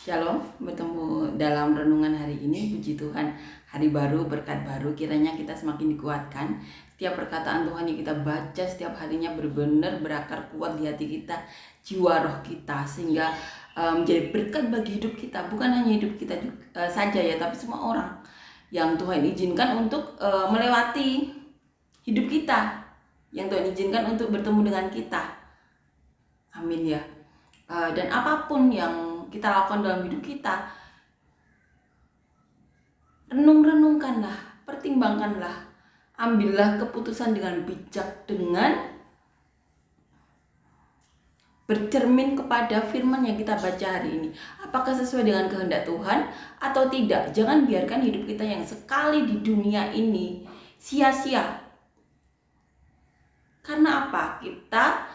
Shalom, bertemu dalam renungan hari ini. Puji Tuhan, hari baru, berkat baru. Kiranya kita semakin dikuatkan. Setiap perkataan Tuhan yang kita baca setiap harinya benar-benar berakar kuat di hati kita, jiwa roh kita, sehingga menjadi berkat bagi hidup kita. Bukan hanya hidup kita saja ya, tapi semua orang yang Tuhan izinkan untuk melewati hidup kita, yang Tuhan izinkan untuk bertemu dengan kita. Amin ya. Dan apapun yang kita lakukan dalam hidup kita, renungkanlah, pertimbangkanlah, ambillah keputusan dengan bijak, dengan bercermin kepada firman yang kita baca hari ini. Apakah sesuai dengan kehendak Tuhan atau tidak? Jangan biarkan hidup kita yang sekali di dunia ini sia-sia. Karena apa? Kita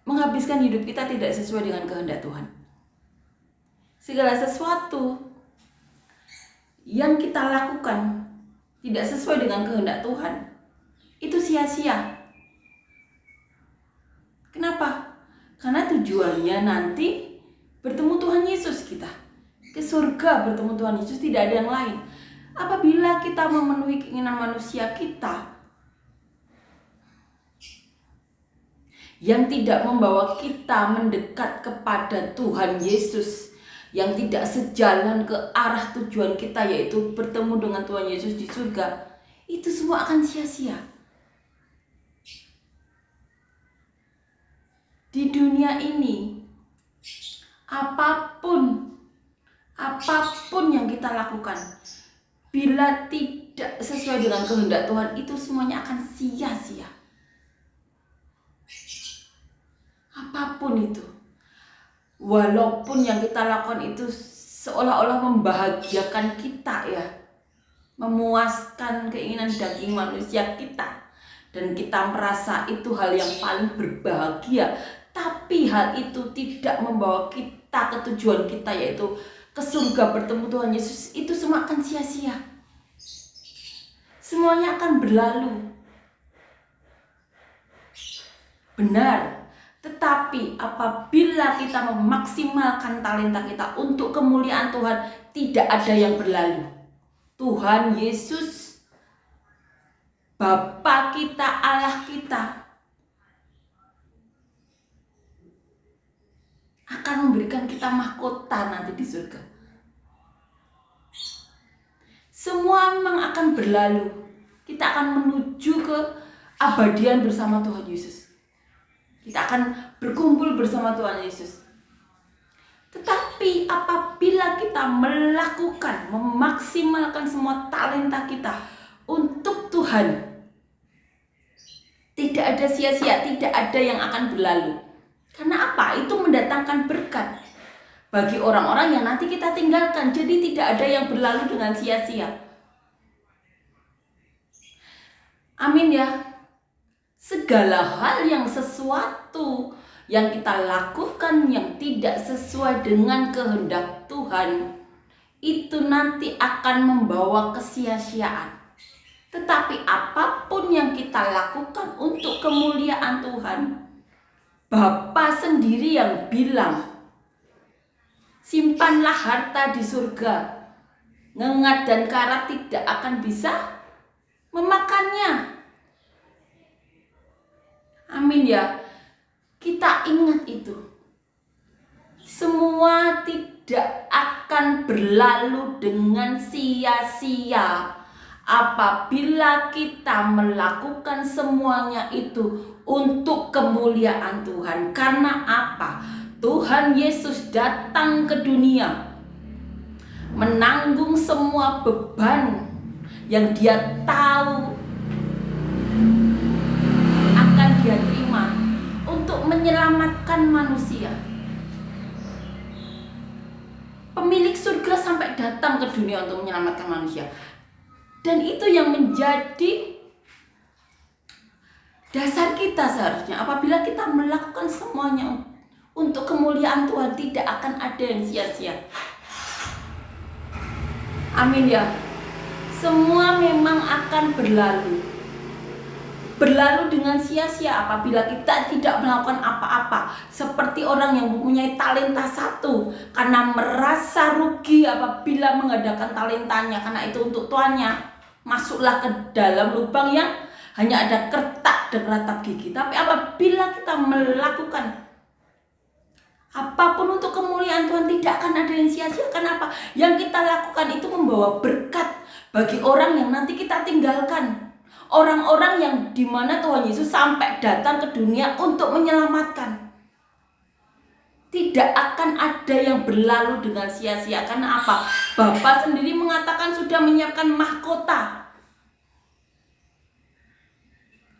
menghabiskan hidup kita tidak sesuai dengan kehendak Tuhan. Segala sesuatu yang kita lakukan tidak sesuai dengan kehendak Tuhan, itu sia-sia. Kenapa? Karena tujuannya nanti bertemu Tuhan Yesus kita. Ke surga bertemu Tuhan Yesus, tidak ada yang lain. Apabila kita memenuhi keinginan manusia kita yang tidak membawa kita mendekat kepada Tuhan Yesus, yang tidak sejalan ke arah tujuan kita, yaitu bertemu dengan Tuhan Yesus di surga, itu semua akan sia-sia. Di dunia ini, apapun yang kita lakukan, bila tidak sesuai dengan kehendak Tuhan, itu semuanya akan sia-sia. Apapun itu, walaupun yang kita lakukan itu seolah-olah membahagiakan kita ya, memuaskan keinginan daging manusia kita, dan kita merasa itu hal yang paling berbahagia, tapi hal itu tidak membawa kita ke tujuan kita, yaitu ke surga bertemu Tuhan Yesus, itu semua akan sia-sia. Semuanya akan berlalu. Benar. Tetapi apabila kita memaksimalkan talenta kita untuk kemuliaan Tuhan, tidak ada yang berlalu. Tuhan Yesus, Bapa kita, Allah kita, akan memberikan kita mahkota nanti di surga. Semua memang akan berlalu. Kita akan menuju ke abadian bersama Tuhan Yesus. Kita akan berkumpul bersama Tuhan Yesus. Tetapi apabila kita melakukan, memaksimalkan semua talenta kita untuk Tuhan, tidak ada sia-sia, tidak ada yang akan berlalu. Karena apa? Itu mendatangkan berkat bagi orang-orang yang nanti kita tinggalkan. Jadi tidak ada yang berlalu dengan sia-sia. Amin ya. Segala hal yang sesuatu yang kita lakukan yang tidak sesuai dengan kehendak Tuhan, itu nanti akan membawa kesia-siaan. Tetapi apapun yang kita lakukan untuk kemuliaan Tuhan, Bapa sendiri yang bilang, simpanlah harta di surga, ngengat dan karat tidak akan bisa memakannya. Amin ya. Kita ingat itu. Semua tidak akan berlalu dengan sia-sia apabila kita melakukan semuanya itu untuk kemuliaan Tuhan. Karena apa? Tuhan Yesus datang ke dunia menanggung semua beban yang Dia tahu Dia terima untuk menyelamatkan manusia. Pemilik surga sampai datang ke dunia untuk menyelamatkan manusia. Dan itu yang menjadi dasar kita seharusnya. Apabila kita melakukan semuanya untuk kemuliaan Tuhan, tidak akan ada yang sia-sia. Amin ya. Semua memang akan berlalu dengan sia-sia apabila kita tidak melakukan apa-apa, seperti seperti orang yang mempunyai talenta satu karena merasa rugi apabila mengadakan talentanya karena itu untuk tuannya. Masuklah ke dalam lubang yang hanya ada kertak dan ratap gigi. Tapi apabila kita melakukan apapun untuk kemuliaan Tuhan, tidak akan ada yang sia-sia. Kenapa? Yang kita lakukan itu membawa berkat bagi orang yang nanti kita tinggalkan. Orang-orang yang dimana Tuhan Yesus sampai datang ke dunia untuk menyelamatkan. Tidak akan ada yang berlalu dengan sia-sia. Karena apa? Bapa sendiri mengatakan sudah menyiapkan mahkota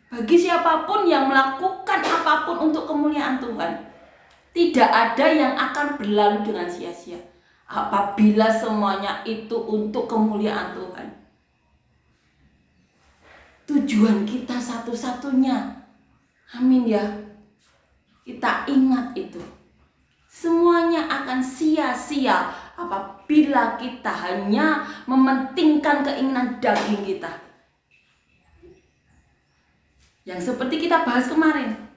bagi siapapun yang melakukan apapun untuk kemuliaan Tuhan. Tidak ada yang akan berlalu dengan sia-sia apabila semuanya itu untuk kemuliaan Tuhan. Tujuan kita satu-satunya, amin ya, kita ingat itu. Semuanya akan sia-sia apabila kita hanya mementingkan keinginan daging kita. Yang seperti kita bahas kemarin,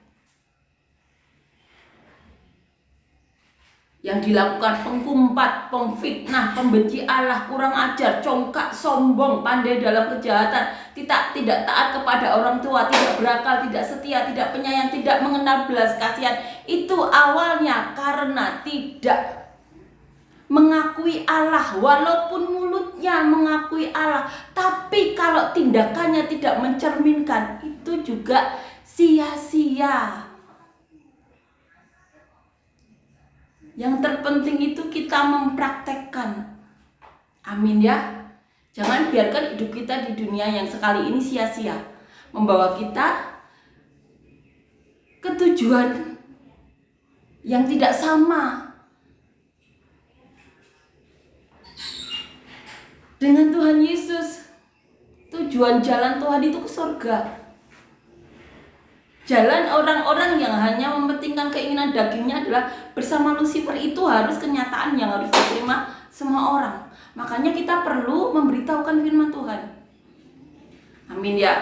yang dilakukan pengkumpat, pemfitnah, pembenci Allah, kurang ajar, congkak, sombong, pandai dalam kejahatan, kita tidak taat kepada orang tua, tidak berakal, tidak setia, tidak penyayang, tidak mengenal belas kasihan. Itu awalnya karena tidak mengakui Allah. Walaupun mulutnya mengakui Allah, tapi kalau tindakannya tidak mencerminkan, itu juga sia-sia. Yang terpenting itu kita mempraktekkan. Amin ya. Jangan biarkan hidup kita di dunia yang sekali ini sia-sia, membawa kita ke tujuan yang tidak sama dengan Tuhan Yesus. Tujuan jalan Tuhan itu ke surga. Jalan orang-orang yang hanya mementingkan keinginan dagingnya adalah bersama Lucifer. Itu harus kenyataan yang harus diterima semua orang. Makanya kita perlu memberitahukan firman Tuhan. Amin ya.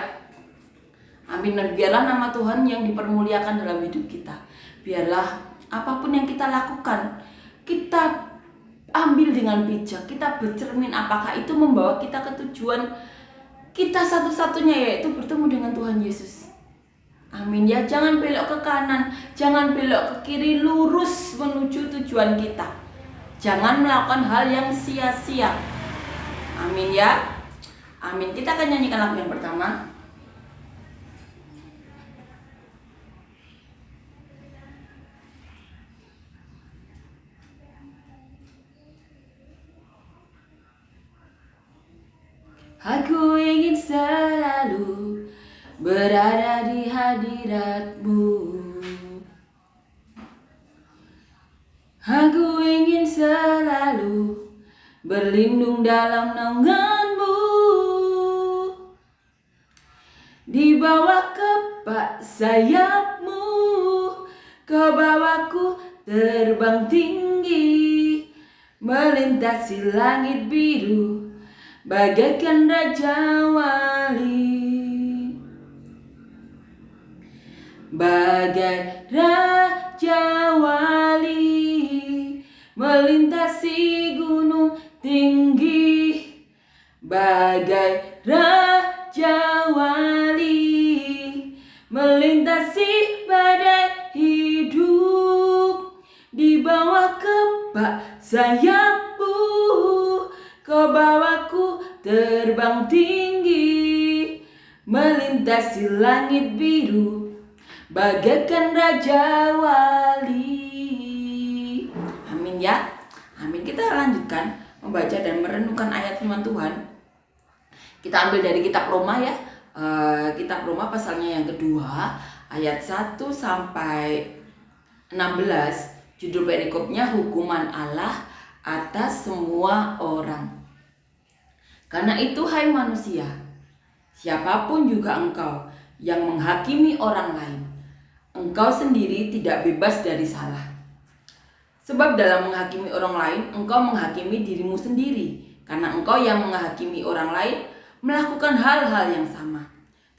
Amin. Dan biarlah nama Tuhan yang dipermuliakan dalam hidup kita. Biarlah apapun yang kita lakukan, kita ambil dengan bijak. Kita bercermin apakah itu membawa kita ke tujuan kita satu-satunya, yaitu bertemu dengan Tuhan Yesus. Amin ya. Jangan belok ke kanan, jangan belok ke kiri, lurus menuju tujuan kita. Jangan melakukan hal yang sia-sia. Amin ya. Amin. Kita akan nyanyikan lagu yang pertama. Aku ingin selalu berada di hadirat-Mu. Aku ingin selalu berlindung dalam naungan-Mu. Di bawah kepak sayap-Mu, Kau bawaku terbang tinggi, melintasi langit biru, bagaikan Raja Wali. Bagai Raja Wali, melintasi gunung tinggi. Bagai Raja Wali, melintasi badai hidup. Di bawah kepak sayap-Mu, Kau bawaku terbang tinggi, melintasi langit biru, bagaikan Raja Wali. Amin ya. Amin. Kita lanjutkan membaca dan merenungkan ayat firman Tuhan. Kita ambil dari kitab Roma ya. Kitab Roma pasalnya yang kedua, ayat 1 sampai 16. Judul perikopnya hukuman Allah atas semua orang. Karena itu hai manusia, siapapun juga engkau yang menghakimi orang lain, engkau sendiri tidak bebas dari salah. Sebab dalam menghakimi orang lain, engkau menghakimi dirimu sendiri, karena engkau yang menghakimi orang lain melakukan hal-hal yang sama.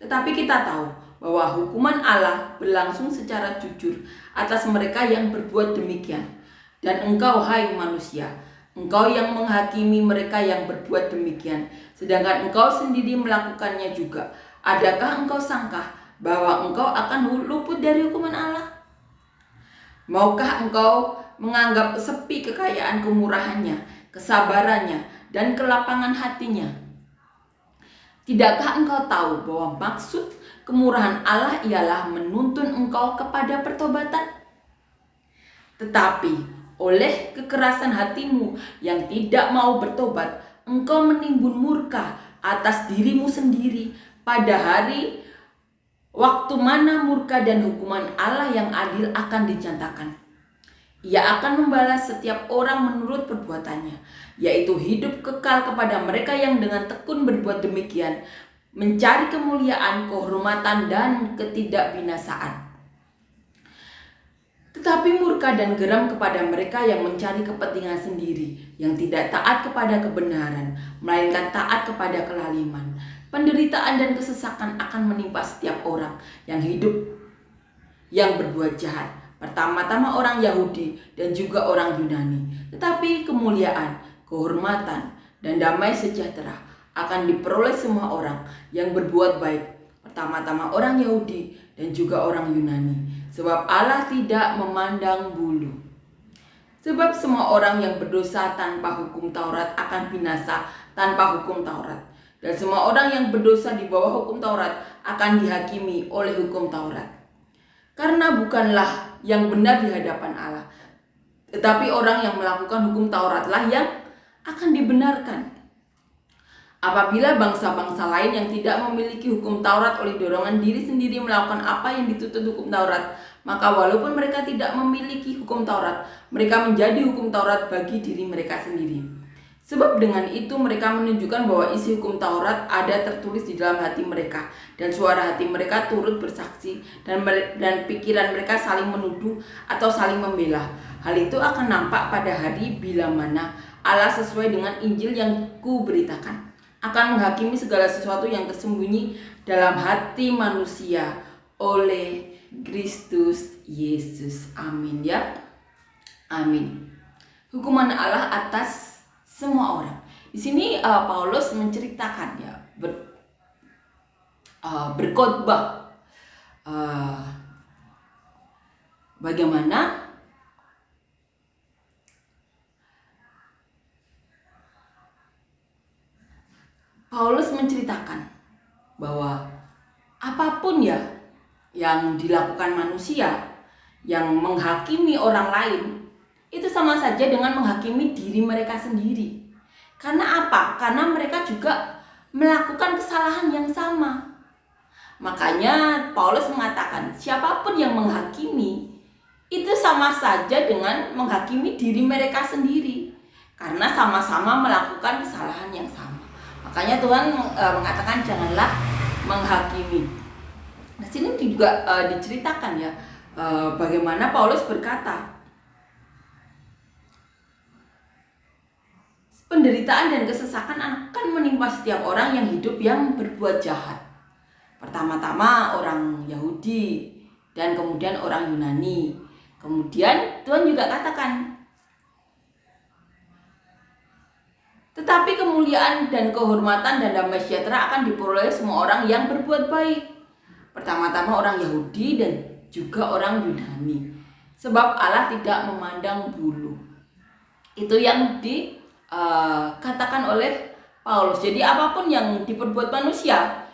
Tetapi kita tahu bahwa hukuman Allah berlangsung secara jujur atas mereka yang berbuat demikian. Dan engkau, hai manusia, engkau yang menghakimi mereka yang berbuat demikian, sedangkan engkau sendiri melakukannya juga. Adakah engkau sangka bahwa engkau akan luput dari hukuman Allah? Maukah engkau menganggap sepi kekayaan kemurahannya, kesabarannya, dan kelapangan hatinya? Tidakkah engkau tahu bahwa maksud kemurahan Allah ialah menuntun engkau kepada pertobatan? Tetapi oleh kekerasan hatimu yang tidak mau bertobat, engkau menimbun murka atas dirimu sendiri pada hari waktu mana murka dan hukuman Allah yang adil akan dinyatakan. Ia akan membalas setiap orang menurut perbuatannya, yaitu hidup kekal kepada mereka yang dengan tekun berbuat demikian, mencari kemuliaan, kehormatan, dan ketidakbinasaan. Tetapi murka dan geram kepada mereka yang mencari kepentingan sendiri, yang tidak taat kepada kebenaran, melainkan taat kepada kelaliman. Penderitaan dan kesesakan akan menimpa setiap orang yang hidup yang berbuat jahat, pertama-tama orang Yahudi dan juga orang Yunani. Tetapi kemuliaan, kehormatan, dan damai sejahtera akan diperoleh semua orang yang berbuat baik, pertama-tama orang Yahudi dan juga orang Yunani. Sebab Allah tidak memandang bulu. Sebab semua orang yang berdosa tanpa hukum Taurat akan binasa tanpa hukum Taurat. Dan semua orang yang berdosa di bawah hukum Taurat akan dihakimi oleh hukum Taurat. Karena bukanlah yang benar di hadapan Allah, tetapi orang yang melakukan hukum Tauratlah yang akan dibenarkan. Apabila bangsa-bangsa lain yang tidak memiliki hukum Taurat oleh dorongan diri sendiri melakukan apa yang dituntut hukum Taurat, maka walaupun mereka tidak memiliki hukum Taurat, mereka menjadi hukum Taurat bagi diri mereka sendiri. Sebab dengan itu mereka menunjukkan bahwa isi hukum Taurat ada tertulis di dalam hati mereka, dan suara hati mereka turut bersaksi, dan pikiran mereka saling menuduh atau saling membela. Hal itu akan nampak pada hari bila mana Allah sesuai dengan Injil yang kuberitakan akan menghakimi segala sesuatu yang tersembunyi dalam hati manusia oleh Kristus Yesus. Amin ya. Amin. Hukuman Allah atas semua orang. Di sini Paulus menceritakan ya, berkhotbah bagaimana Paulus menceritakan bahwa apapun ya yang dilakukan manusia yang menghakimi orang lain, itu sama saja dengan menghakimi diri mereka sendiri. Karena apa? Karena mereka juga melakukan kesalahan yang sama. Makanya Paulus mengatakan siapapun yang menghakimi itu sama saja dengan menghakimi diri mereka sendiri, karena sama-sama melakukan kesalahan yang sama. Makanya Tuhan mengatakan janganlah menghakimi. Nah, sini juga diceritakan ya bagaimana Paulus berkata, penderitaan dan kesesakan akan menimpa setiap orang yang hidup yang berbuat jahat. Pertama-tama orang Yahudi dan kemudian orang Yunani. Kemudian Tuhan juga katakan, tetapi kemuliaan dan kehormatan dan damai sejahtera akan diperoleh semua orang yang berbuat baik. Pertama-tama orang Yahudi dan juga orang Yunani. Sebab Allah tidak memandang bulu. Itu yang dikatakan oleh Paulus. Jadi apapun yang diperbuat manusia,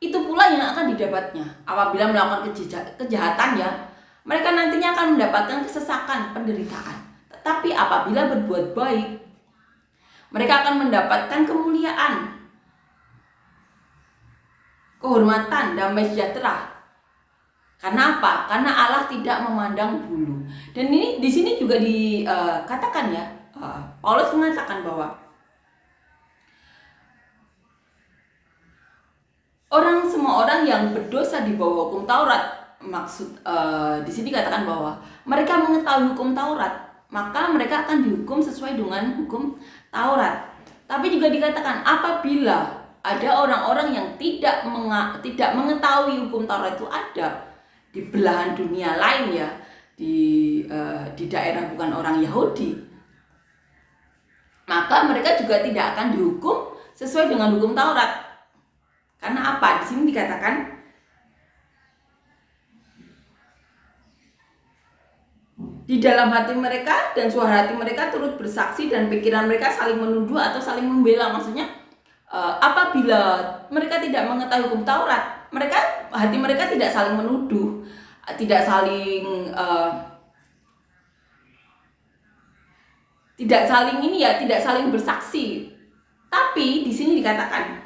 itu pula yang akan didapatnya. Apabila melakukan kejahatan ya, mereka nantinya akan mendapatkan kesesakan, penderitaan. Tetapi apabila berbuat baik, mereka akan mendapatkan kemuliaan, kehormatan, damai sejahtera. Karena apa? Karena Allah tidak memandang bulu. Dan ini di sini juga dikatakan ya, Paulus mengatakan bahwa semua orang yang berdosa di bawah hukum Taurat, maksud di sini dikatakan bahwa mereka mengetahui hukum Taurat, maka mereka akan dihukum sesuai dengan hukum Taurat. Tapi juga dikatakan apabila ada orang-orang yang tidak mengetahui hukum Taurat itu ada di belahan dunia lain ya, di daerah bukan orang Yahudi. Maka mereka juga tidak akan dihukum sesuai dengan hukum Taurat. Karena apa? Di sini dikatakan di dalam hati mereka dan suara hati mereka turut bersaksi dan pikiran mereka saling menuduh atau saling membela. Maksudnya apabila mereka tidak mengetahui hukum Taurat, hati mereka tidak saling menuduh, tidak saling bersaksi. Tapi di sini dikatakan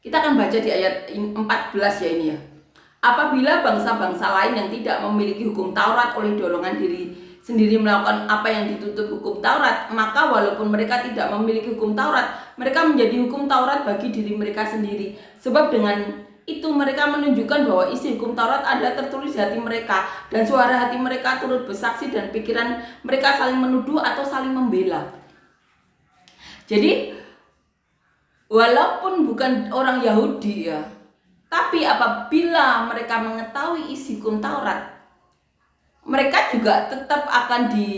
kita akan baca di ayat 14 ya ini ya. Apabila bangsa-bangsa lain yang tidak memiliki hukum Taurat oleh dorongan diri sendiri melakukan apa yang dituntut hukum Taurat, maka walaupun mereka tidak memiliki hukum Taurat, mereka menjadi hukum Taurat bagi diri mereka sendiri. Sebab dengan itu mereka menunjukkan bahwa isi hukum Taurat ada tertulis di hati mereka, dan suara hati mereka turut bersaksi dan pikiran mereka saling menuduh atau saling membela. Jadi walaupun bukan orang Yahudi ya, tapi apabila mereka mengetahui isi hukum Taurat, mereka juga tetap akan di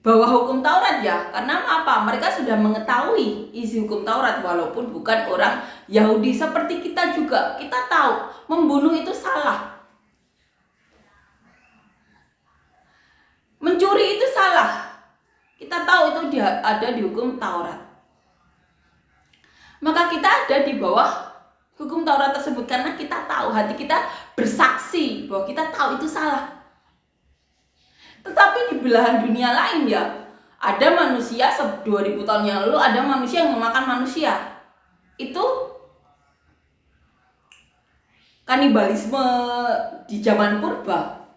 bawah hukum Taurat ya. Karena apa? Mereka sudah mengetahui isi hukum Taurat walaupun bukan orang Yahudi. Seperti kita juga, kita tahu membunuh itu salah, mencuri itu salah. Kita tahu itu ada di hukum Taurat. Maka kita ada di bawah hukum Taurat tersebut karena kita tahu, hati kita bersaksi bahwa kita tahu itu salah. Tetapi di belahan dunia lain ya, ada manusia 2000 tahun yang lalu, ada manusia yang memakan manusia. Itu kanibalisme di zaman purba.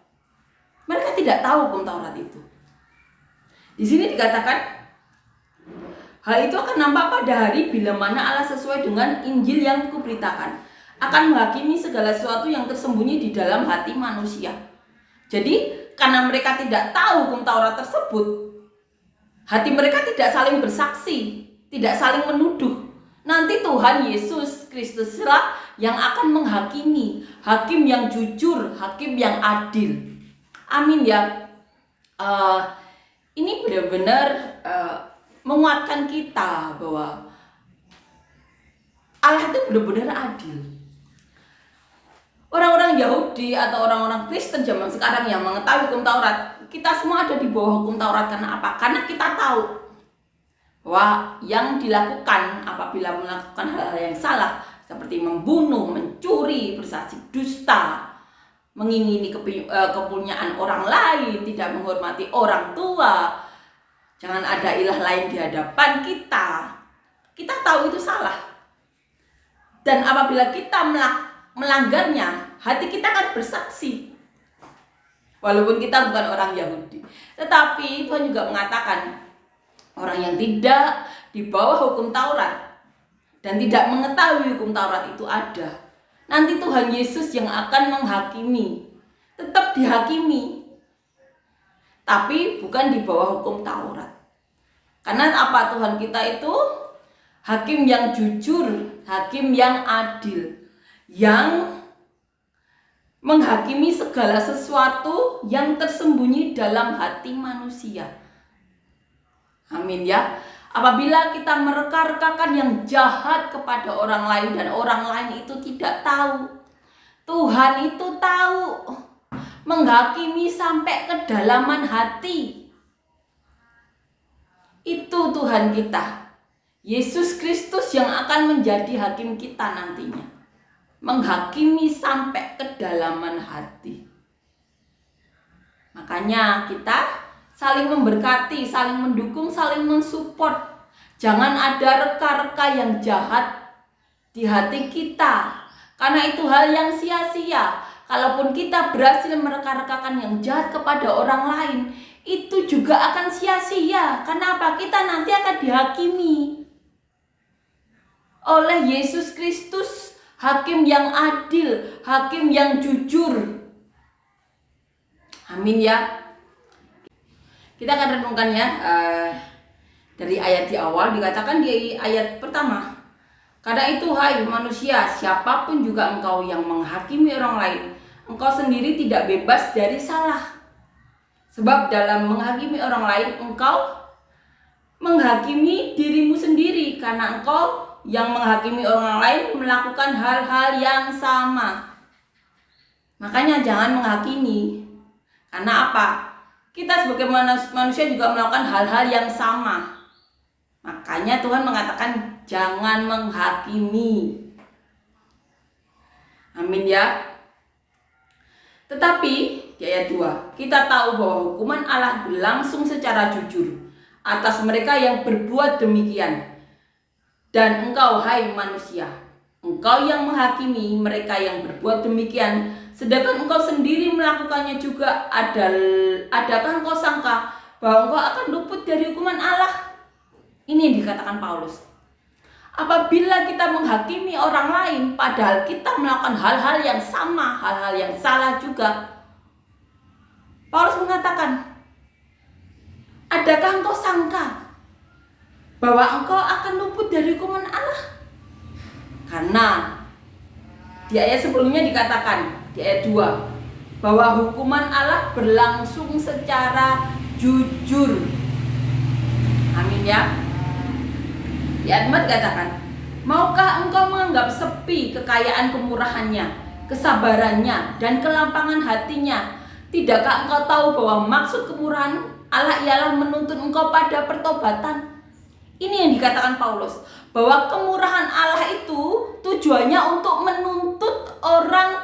Mereka tidak tahu hukum Taurat itu. Di sini dikatakan hal itu akan nampak pada hari bila mana Allah sesuai dengan Injil yang kuberitakan akan menghakimi segala sesuatu yang tersembunyi di dalam hati manusia. Jadi karena mereka tidak tahu hukum Taurat tersebut, hati mereka tidak saling bersaksi, tidak saling menuduh. Nanti Tuhan Yesus Kristus lah yang akan menghakimi, hakim yang jujur, hakim yang adil. Amin ya. Ini benar-benar menguatkan kita bahwa Allah itu benar-benar adil. Orang-orang Yahudi atau orang-orang Kristen zaman sekarang yang mengetahui hukum Taurat, kita semua ada di bawah hukum Taurat. Karena apa? Karena kita tahu bahwa yang dilakukan apabila melakukan hal-hal yang salah seperti membunuh, mencuri, bersaksi dusta, mengingini kepunyaan orang lain, tidak menghormati orang tua, jangan ada ilah lain di hadapan kita. Kita tahu itu salah. Dan apabila kita melanggarnya, hati kita akan bersaksi. Walaupun kita bukan orang Yahudi. Tetapi Tuhan juga mengatakan orang yang tidak di bawah hukum Taurat dan tidak mengetahui hukum Taurat itu ada. Nanti Tuhan Yesus yang akan menghakimi. Tetap dihakimi. Tapi bukan di bawah hukum Taurat. Karena apa? Tuhan kita itu hakim yang jujur, hakim yang adil, yang menghakimi segala sesuatu yang tersembunyi dalam hati manusia. Amin ya. Apabila kita mereka-rekakan yang jahat kepada orang lain dan orang lain itu tidak tahu, Tuhan itu tahu, menghakimi sampai kedalaman hati. Itu Tuhan kita, Yesus Kristus yang akan menjadi hakim kita nantinya, menghakimi sampai kedalaman hati. Makanya kita saling memberkati, saling mendukung, saling mensupport. Jangan ada reka-reka yang jahat di hati kita, karena itu hal yang sia-sia. Kalaupun kita berhasil mereka-rekakan yang jahat kepada orang lain, itu juga akan sia-sia. Kenapa? Kita nanti akan dihakimi oleh Yesus Kristus, hakim yang adil, hakim yang jujur. Amin ya. Kita akan renungkan ya, dari ayat di awal dikatakan di ayat pertama. Karena itu hai manusia, siapapun juga engkau yang menghakimi orang lain, engkau sendiri tidak bebas dari salah. Sebab dalam menghakimi orang lain, engkau menghakimi dirimu sendiri, karena engkau yang menghakimi orang lain melakukan hal-hal yang sama. Makanya jangan menghakimi. Karena apa? Kita sebagai manusia juga melakukan hal-hal yang sama. Makanya Tuhan mengatakan jangan menghakimi. Amin ya. Tetapi di ayat 2, kita tahu bahwa hukuman Allah berlangsung secara jujur atas mereka yang berbuat demikian. Dan engkau hai manusia, engkau yang menghakimi mereka yang berbuat demikian, sedangkan engkau sendiri melakukannya juga. Adakah engkau sangka bahwa engkau akan luput dari hukuman Allah? Ini yang dikatakan Paulus. Apabila kita menghakimi orang lain padahal kita melakukan hal-hal yang sama, hal-hal yang salah juga, Paulus mengatakan, adakah engkau sangka bahwa engkau akan luput dari hukuman Allah? Karena di ayat sebelumnya dikatakan, di ayat 2, bahwa hukuman Allah berlangsung secara jujur. Amin ya. Di ayat 4 dikatakan, maukah engkau menganggap sepi kekayaan kemurahannya, kesabarannya, dan kelampangan hatinya? Tidakkah engkau tahu bahwa maksud kemurahan Allah ialah menuntun engkau pada pertobatan? Ini yang dikatakan Paulus, bahwa kemurahan Allah itu tujuannya untuk menuntun orang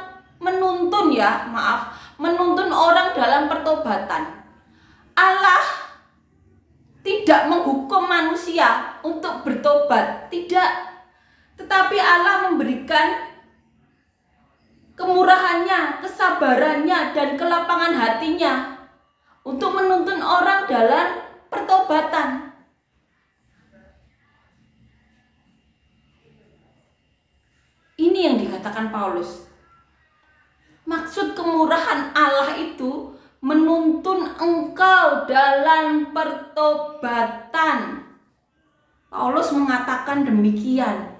dalam pertobatan. Allah tidak menghukum manusia untuk bertobat, tidak. Tetapi Allah memberikan kemurahannya, kesabarannya, dan kelapangan hatinya untuk menuntun orang dalam pertobatan. Ini yang dikatakan Paulus. Maksud kemurahan Allah itu menuntun engkau dalam pertobatan. Paulus mengatakan demikian.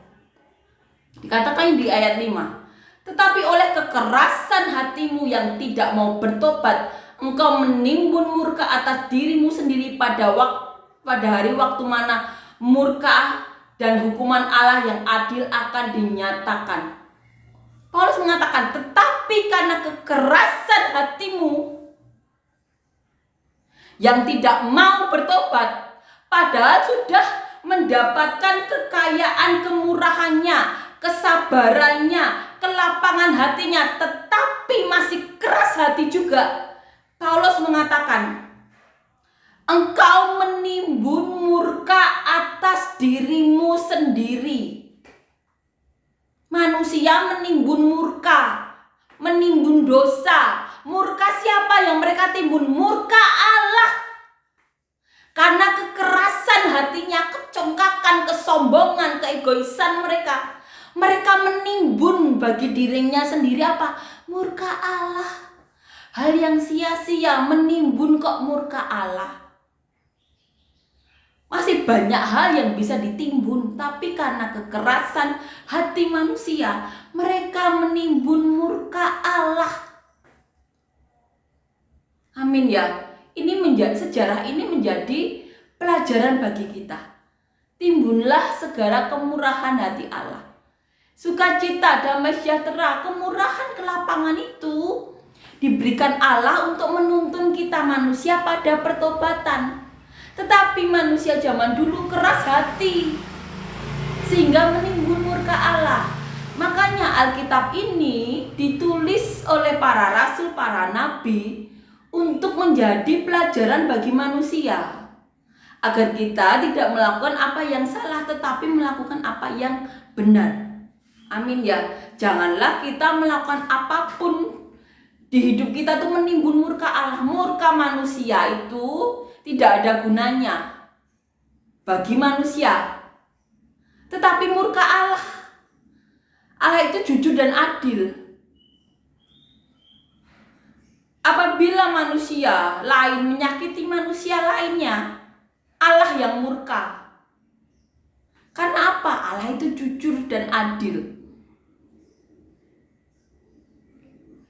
Dikatakan di ayat 5, tetapi oleh kekerasan hatimu yang tidak mau bertobat, engkau menimbun murka atas dirimu sendiri pada hari waktu mana murka dan hukuman Allah yang adil akan dinyatakan. Paulus mengatakan, tetapi karena kekerasan hatimu yang tidak mau bertobat, padahal sudah mendapatkan kekayaan kemurahannya, kesabarannya, kelapangan hatinya, tetapi masih keras hati juga. Paulus mengatakan, engkau menimbun murka atas dirimu sendiri. Manusia menimbun murka, menimbun dosa. Murka siapa yang mereka timbun? Murka Allah. Karena kekerasan hatinya, kecongkakan, kesombongan, keegoisan mereka, mereka menimbun bagi dirinya sendiri apa? Murka Allah. Hal yang sia-sia, menimbun kok murka Allah. Masih banyak hal yang bisa ditimbun, tapi karena kekerasan hati manusia, mereka menimbun murka Allah. Amin ya. Sejarah ini menjadi pelajaran bagi kita. Timbunlah segala kemurahan hati Allah. Sukacita, damai sejahtera, kemurahan, kelapangan itu diberikan Allah untuk menuntun kita manusia pada pertobatan. Tetapi manusia zaman dulu keras hati sehingga menimbun murka Allah. Makanya Alkitab ini ditulis oleh para rasul, para nabi untuk menjadi pelajaran bagi manusia, agar kita tidak melakukan apa yang salah tetapi melakukan apa yang benar. Amin ya. Janganlah kita melakukan apapun di hidup kita tuh menimbun murka Allah. Murka manusia itu tidak ada gunanya bagi manusia. Tetapi murka Allah itu jujur dan adil. Apabila manusia lain menyakiti manusia lainnya, Allah yang murka. Karena apa? Allah itu jujur dan adil.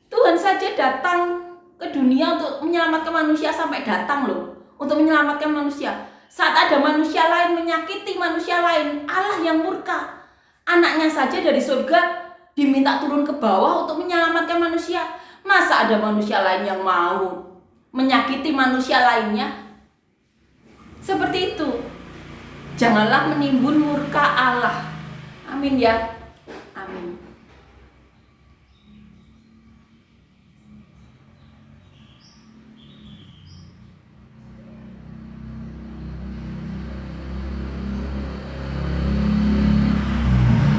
Tuhan saja datang ke dunia untuk menyelamatkan manusia, sampai datang loh untuk menyelamatkan manusia. Saat ada manusia lain menyakiti manusia lain, Allah yang murka. Anaknya saja dari surga diminta turun ke bawah untuk menyelamatkan manusia. Masa ada manusia lain yang mau menyakiti manusia lainnya? Seperti itu. Janganlah menimbun murka Allah. Amin ya. Amin.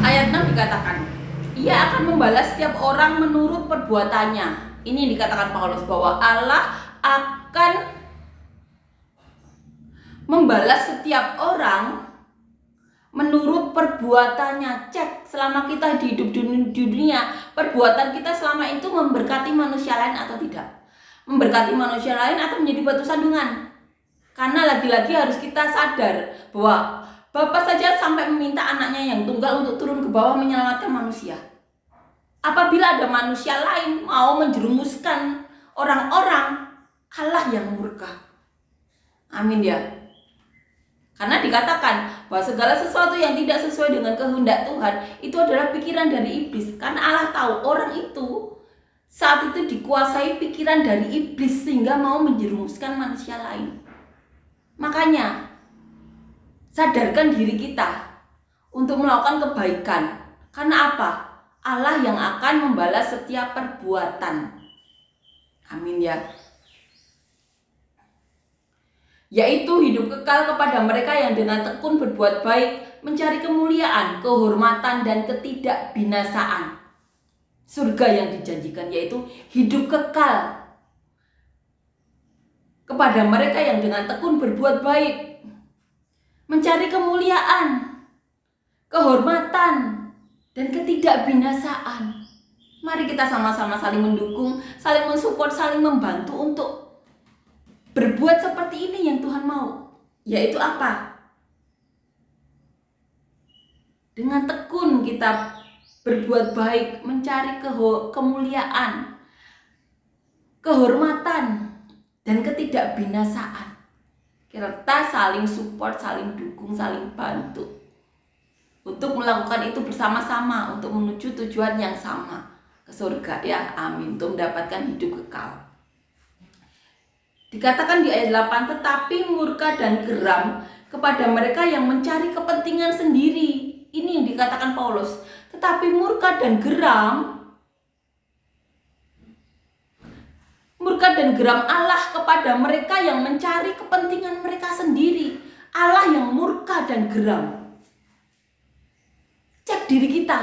Ayat 6 dikatakan, Ia akan membalas setiap orang menurut perbuatannya. Ini dikatakan Paulus bahwa Allah akan membalas setiap orang menurut perbuatannya. Cek selama kita hidup di dunia, perbuatan kita selama itu memberkati manusia lain atau tidak, memberkati manusia lain atau menjadi batu sandungan. Karena lagi-lagi harus kita sadar bahwa Bapa saja sampai meminta anaknya yang tunggal untuk turun ke bawah menyelamatkan manusia. Apabila ada manusia lain mau menjerumuskan orang-orang, Allah yang murka. Amin ya. Karena dikatakan bahwa segala sesuatu yang tidak sesuai dengan kehendak Tuhan itu adalah pikiran dari iblis. Karena Allah tahu orang itu saat itu dikuasai pikiran dari iblis sehingga mau menjerumuskan manusia lain. Makanya sadarkan diri kita untuk melakukan kebaikan. Karena apa? Allah yang akan membalas setiap perbuatan. Amin ya. Yaitu hidup kekal kepada mereka yang dengan tekun berbuat baik, mencari kemuliaan, kehormatan, dan ketidakbinasaan. Surga yang dijanjikan yaitu hidup kekal kepada mereka yang dengan tekun berbuat baik, mencari kemuliaan, kehormatan, dan ketidakbinasaan. Mari kita sama-sama saling mendukung, saling mensupport, saling membantu untuk berbuat seperti ini yang Tuhan mau. Yaitu apa? Dengan tekun kita berbuat baik, mencari kemuliaan, kehormatan, dan ketidakbinasaan. Kita saling support, saling dukung, saling bantu untuk melakukan itu bersama-sama untuk menuju tujuan yang sama, ke surga ya. Amin. Untuk mendapatkan hidup kekal. Dikatakan di ayat 8, tetapi murka dan geram kepada mereka yang mencari kepentingan sendiri. Ini yang dikatakan Paulus. Tetapi murka dan geram Allah kepada mereka yang mencari kepentingan mereka sendiri. Allah yang murka dan geram. Cek diri kita,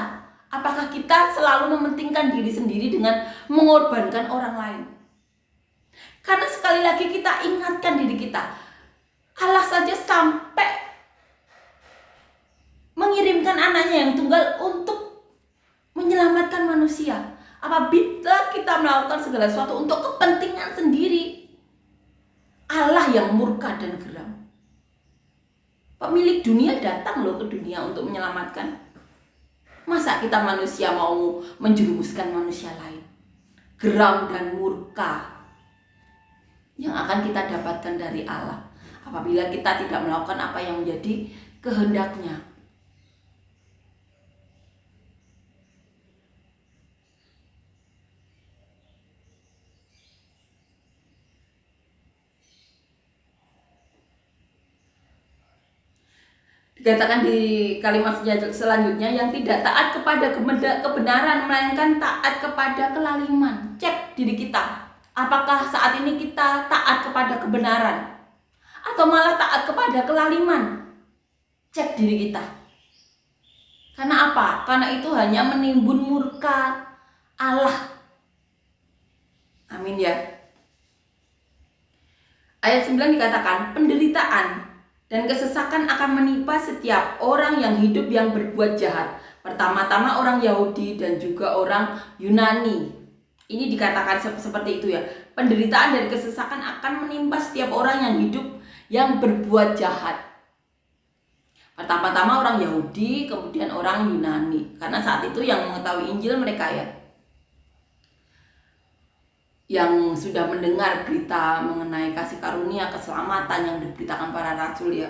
apakah kita selalu mementingkan diri sendiri dengan mengorbankan orang lain? Karena sekali lagi kita ingatkan diri kita, Allah saja sampai mengirimkan anaknya yang tunggal untuk menyelamatkan manusia. Apabila kita melakukan segala sesuatu untuk kepentingan sendiri, Allah yang murka dan geram. Pemilik dunia datang loh ke dunia untuk menyelamatkan. Masa kita manusia mau menjerumuskan manusia lain? Geram dan murka yang akan kita dapatkan dari Allah apabila kita tidak melakukan apa yang menjadi kehendaknya. Dikatakan di kalimat selanjutnya, yang tidak taat kepada kebenaran melainkan taat kepada kelaliman. Cek diri kita, apakah saat ini kita taat kepada kebenaran atau malah taat kepada kelaliman? Cek diri kita. Karena apa? Karena itu hanya menimbun murka Allah. Amin ya. Ayat 9 dikatakan, penderitaan dan kesesakan akan menimpa setiap orang yang hidup yang berbuat jahat. Pertama-tama orang Yahudi dan juga orang Yunani. Ini dikatakan seperti itu ya. penderitaan dan kesesakan akan menimpa setiap orang yang hidup yang berbuat jahat. Pertama-tama orang Yahudi, kemudian orang Yunani. Karena saat itu yang mengetahui Injil mereka ya, yang sudah mendengar berita mengenai kasih karunia, keselamatan yang diberitakan para rasul ya.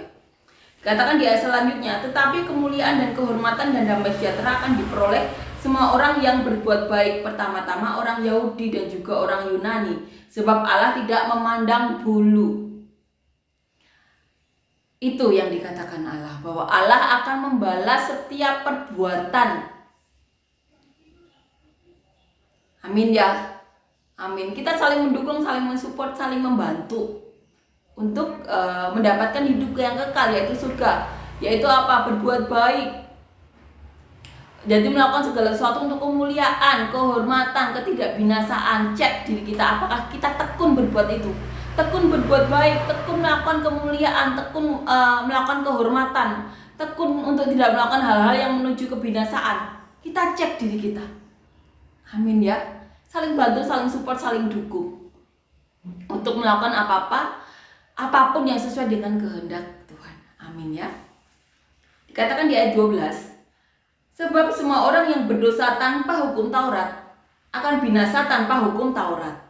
Katakan di ayat selanjutnya, tetapi kemuliaan dan kehormatan dan damai sejahtera akan diperoleh semua orang yang berbuat baik, pertama-tama orang Yahudi dan juga orang Yunani, sebab Allah tidak memandang bulu. Itu yang dikatakan Allah, bahwa Allah akan membalas setiap perbuatan. Amin ya. Amin. Kita saling mendukung, saling mensupport, saling membantu untuk mendapatkan hidup yang kekal, yaitu surga. Yaitu apa? Berbuat baik. Jadi melakukan segala sesuatu untuk kemuliaan, kehormatan, ketidakbinasaan. Cek diri kita, apakah kita tekun berbuat itu. Tekun berbuat baik, tekun melakukan kemuliaan, tekun melakukan kehormatan, tekun untuk tidak melakukan hal-hal yang menuju kebinasaan. Kita cek diri kita. Amin ya. Saling bantu, saling support, saling dukung untuk melakukan apapun yang sesuai dengan kehendak Tuhan. Amin ya. Dikatakan di ayat 12, sebab semua orang yang berdosa tanpa hukum Taurat akan binasa tanpa hukum Taurat.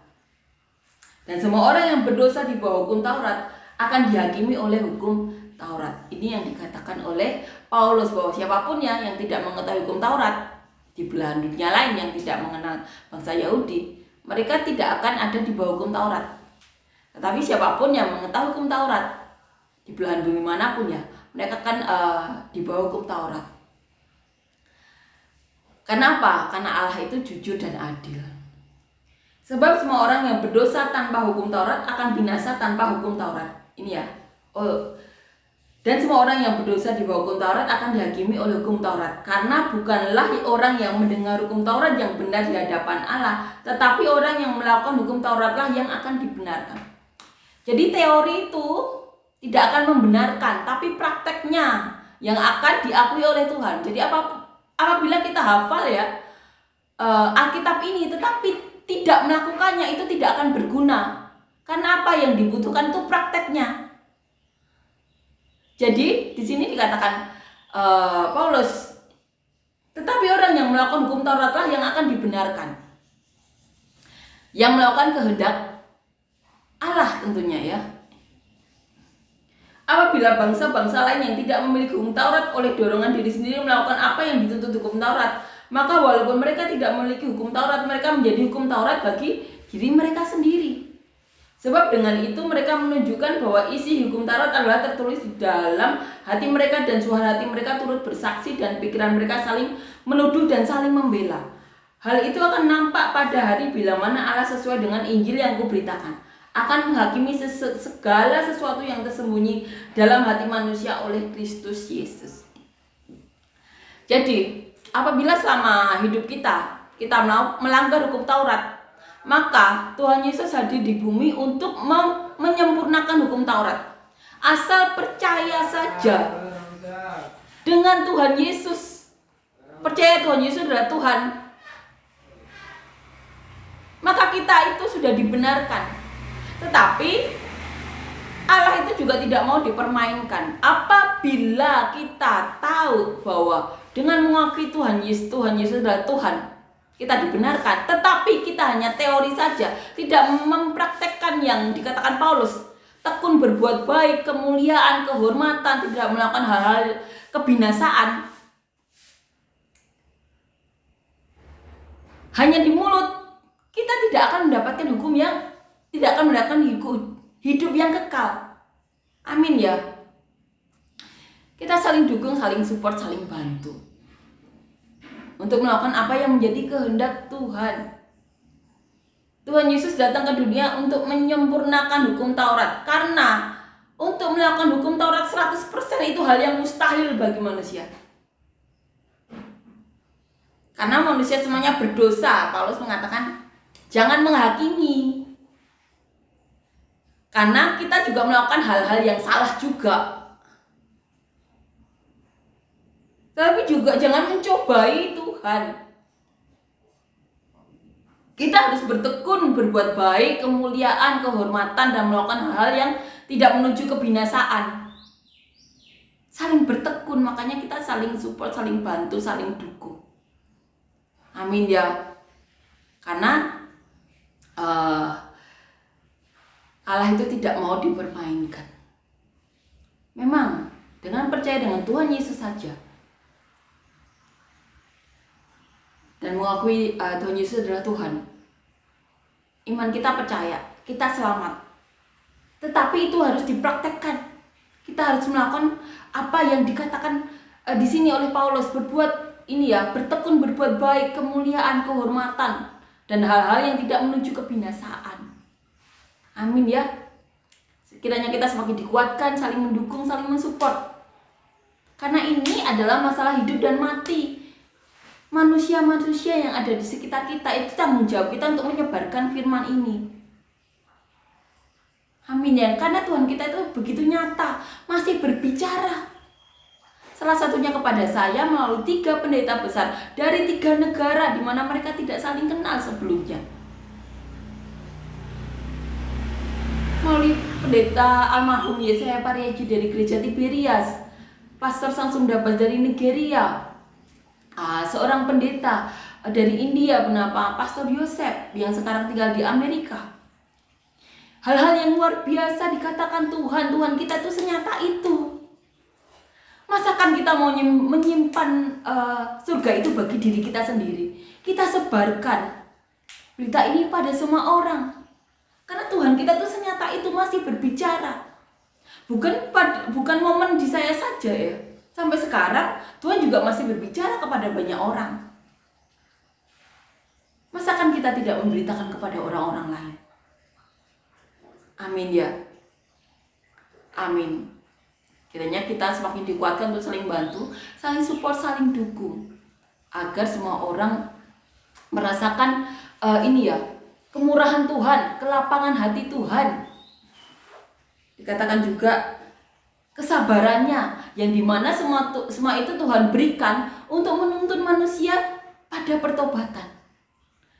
Dan semua orang yang berdosa di bawah hukum Taurat akan dihakimi oleh hukum Taurat. Ini yang dikatakan oleh Paulus, bahwa siapapun yang tidak mengetahui hukum Taurat di belahan dunia lain yang tidak mengenal bangsa Yahudi, mereka tidak akan ada di bawah hukum Taurat. Tetapi siapapun yang mengetahui hukum Taurat di belahan bumi manapun ya, mereka akan di bawah hukum Taurat. Kenapa? Karena Allah itu jujur dan adil. Sebab semua orang yang berdosa tanpa hukum Taurat akan binasa tanpa hukum Taurat. Ini ya. Dan semua orang yang berdosa di bawah hukum Taurat akan dihakimi oleh hukum Taurat. Karena bukanlah orang yang mendengar hukum Taurat yang benar di hadapan Allah, tetapi orang yang melakukan hukum Tauratlah yang akan dibenarkan. Jadi teori itu tidak akan membenarkan, tapi prakteknya yang akan diakui oleh Tuhan. Jadi apabila kita hafal ya Alkitab ini, tetapi tidak melakukannya, itu tidak akan berguna. Karena apa yang dibutuhkan itu prakteknya. Jadi di sini dikatakan Paulus, tetapi orang yang melakukan hukum Tauratlah yang akan dibenarkan, yang melakukan kehendak Allah tentunya ya. Apabila bangsa-bangsa lain yang tidak memiliki hukum Taurat oleh dorongan diri sendiri melakukan apa yang dituntut hukum Taurat, maka walaupun mereka tidak memiliki hukum Taurat, mereka menjadi hukum Taurat bagi diri mereka sendiri. Sebab dengan itu mereka menunjukkan bahwa isi hukum Taurat adalah tertulis di dalam hati mereka, dan suara hati mereka turut bersaksi, dan pikiran mereka saling menuduh dan saling membela. Hal itu akan nampak pada hari bila mana Allah sesuai dengan Injil yang kuberitakan akan menghakimi segala sesuatu yang tersembunyi dalam hati manusia oleh Kristus Yesus. Jadi apabila selama hidup kita melanggar hukum Taurat, maka Tuhan Yesus hadir di bumi untuk menyempurnakan hukum Taurat. Asal percaya saja dengan Tuhan Yesus, percaya Tuhan Yesus adalah Tuhan, maka kita itu sudah dibenarkan. Tetapi Allah itu juga tidak mau dipermainkan. Apabila kita tahu bahwa dengan mengakui Tuhan Yesus adalah Tuhan, kita dibenarkan, tetapi kita hanya teori saja, tidak mempraktekkan yang dikatakan Paulus, tekun berbuat baik, kemuliaan, kehormatan, tidak melakukan hal-hal kebinasaan, hanya di mulut, kita tidak akan mendapatkan hukum yang tidak akan mendapatkan hidup yang kekal. Amin ya. Kita saling dukung, saling support, saling bantu untuk melakukan apa yang menjadi kehendak Tuhan. Tuhan Yesus datang ke dunia untuk menyempurnakan hukum Taurat. Karena untuk melakukan hukum Taurat 100% itu hal yang mustahil bagi manusia. Karena manusia semuanya berdosa. Paulus mengatakan, jangan menghakimi. Karena kita juga melakukan hal-hal yang salah juga. Tapi juga jangan mencobai Tuhan. Kita harus bertekun berbuat baik, kemuliaan, kehormatan, dan melakukan hal yang tidak menuju kebinasaan. Saling bertekun, makanya kita saling support, saling bantu, saling dukung. Amin ya. Karena Allah itu tidak mau dipermainkan. Memang dengan percaya dengan Tuhan Yesus saja dan mengakui Tuhan Yesus adalah Tuhan, iman kita percaya, kita selamat. Tetapi itu harus dipraktekkan. Kita harus melakukan apa yang dikatakan di sini oleh Paulus, berbuat ini ya, bertekun berbuat baik, kemuliaan, kehormatan, dan hal-hal yang tidak menuju kebinasaan. Amin ya. Kiranya kita semakin dikuatkan, saling mendukung, saling mensupport. Karena ini adalah masalah hidup dan mati. Manusia-manusia yang ada di sekitar kita, itu tanggung jawab kita untuk menyebarkan firman ini. Amin ya, karena Tuhan kita itu begitu nyata, masih berbicara. Salah satunya kepada saya melalui 3 pendeta besar dari 3 negara di mana mereka tidak saling kenal sebelumnya. Melalui pendeta almarhum Yesaya Pariaji dari gereja Tiberias, Pastor Samsung Dabas dari Nigeria, seorang pendeta dari India bernama Pastor Yosef yang sekarang tinggal di Amerika. Hal-hal yang luar biasa dikatakan Tuhan kita tuh senyata itu. Masakan kita mau menyimpan surga itu bagi diri kita sendiri? Kita sebarkan berita ini pada semua orang. Karena Tuhan kita tuh senyata itu masih berbicara. Bukan momen di saya saja ya. Sampai sekarang Tuhan juga masih berbicara kepada banyak orang. Masakan kita tidak memberitakan kepada orang-orang lain? Amin ya. Amin. Kiranya kita semakin dikuatkan untuk saling bantu, saling support, saling dukung, agar semua orang merasakan ini ya, kemurahan Tuhan, kelapangan hati Tuhan. Dikatakan juga kesabarannya yang dimana semua itu Tuhan berikan untuk menuntun manusia pada pertobatan.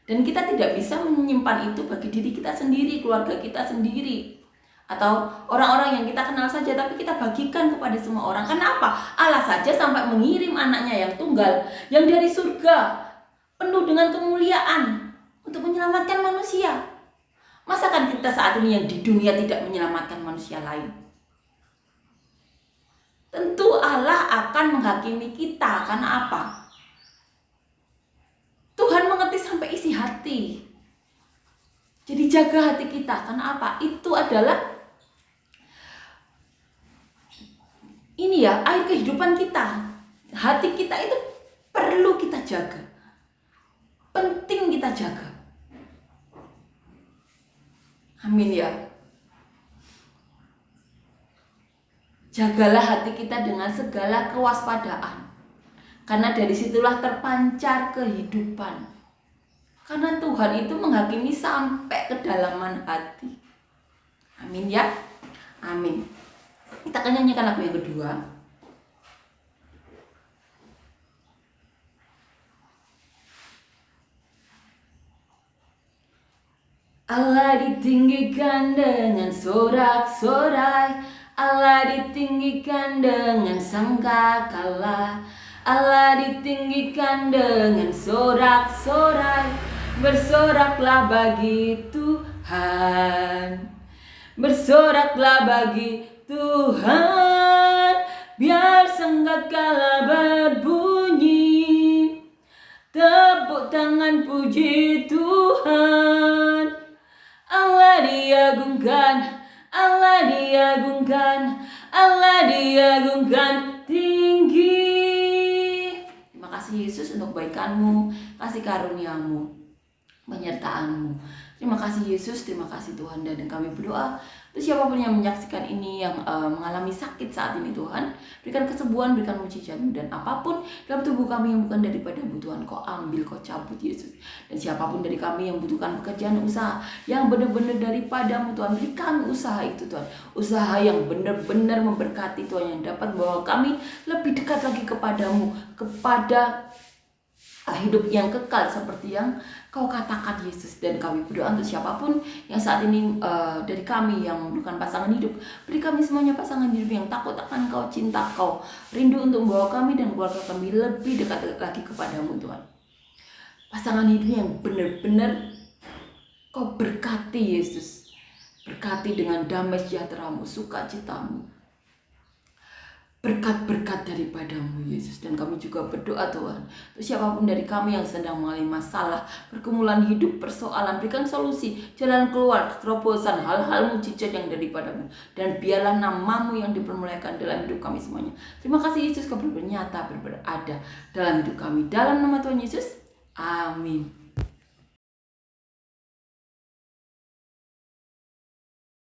Dan kita tidak bisa menyimpan itu bagi diri kita sendiri, keluarga kita sendiri, atau orang-orang yang kita kenal saja, tapi kita bagikan kepada semua orang. Kenapa? Allah saja sampai mengirim anaknya yang tunggal, yang dari surga, penuh dengan kemuliaan, untuk menyelamatkan manusia. Masakan kita saat ini yang di dunia tidak menyelamatkan manusia lain? Tentu Allah akan menghakimi kita. Karena apa? Tuhan mengerti sampai isi hati. Jadi jaga hati kita. Karena apa? Itu adalah ini ya, air kehidupan kita. Hati kita itu perlu kita jaga. Penting kita jaga. Amin ya. Jagalah hati kita dengan segala kewaspadaan. Karena dari situlah terpancar kehidupan. Karena Tuhan itu menghakimi sampai kedalaman hati. Amin ya. Amin. Kita akan nyanyikan lagu yang kedua. Allah ditinggikan dengan sorak-sorai, Allah ditinggikan dengan sangkakala, Allah ditinggikan dengan sorak-sorai. Bersoraklah bagi Tuhan, bersoraklah bagi Tuhan, biar sangkakala berbunyi, tepuk tangan puji Tuhan. Allah diagungkan, Allah diagungkan, Allah diagungkan tinggi. Terima kasih Yesus untuk kebaikan-Mu, kasih karunia-Mu, penyertaan-Mu. Terima kasih Yesus, terima kasih Tuhan. Dan kami berdoa untuk siapapun yang menyaksikan ini, yang mengalami sakit saat ini, Tuhan berikan kesembuhan, berikan mujizat-Mu. Dan apapun dalam tubuh kami yang bukan daripada-Mu, Tuhan Kau ambil, Kau cabut Yesus. Dan siapapun dari kami yang membutuhkan pekerjaan, usaha yang benar-benar daripada-Mu, Tuhan beri kami usaha itu, Tuhan, usaha yang benar-benar memberkati, Tuhan, yang dapat membawa kami lebih dekat lagi kepada-Mu, kepada hidup yang kekal seperti yang Kau katakan Yesus, dan kami berdoa untuk siapapun yang saat ini dari kami yang bukan pasangan hidup. Beri kami semuanya pasangan hidup yang takut akan Kau, cinta Kau, rindu untuk membawa kami dan keluarga kami lebih dekat lagi kepadamu Tuhan. Pasangan hidup yang benar-benar Kau berkati Yesus. Berkati dengan damai sejahtera-Mu, sukacita-Mu. Berkat-berkat daripadamu Yesus. Dan kami juga berdoa Tuhan, untuk siapapun dari kami yang sedang mengalami masalah, pergumulan hidup, persoalan, berikan solusi, jalan keluar, terobosan, hal-hal mujizat yang daripadamu. Dan biarlah namamu yang dipermuliakan dalam hidup kami semuanya. Terima kasih Yesus, Kau bernyata berada dalam hidup kami. Dalam nama Tuhan Yesus, amin.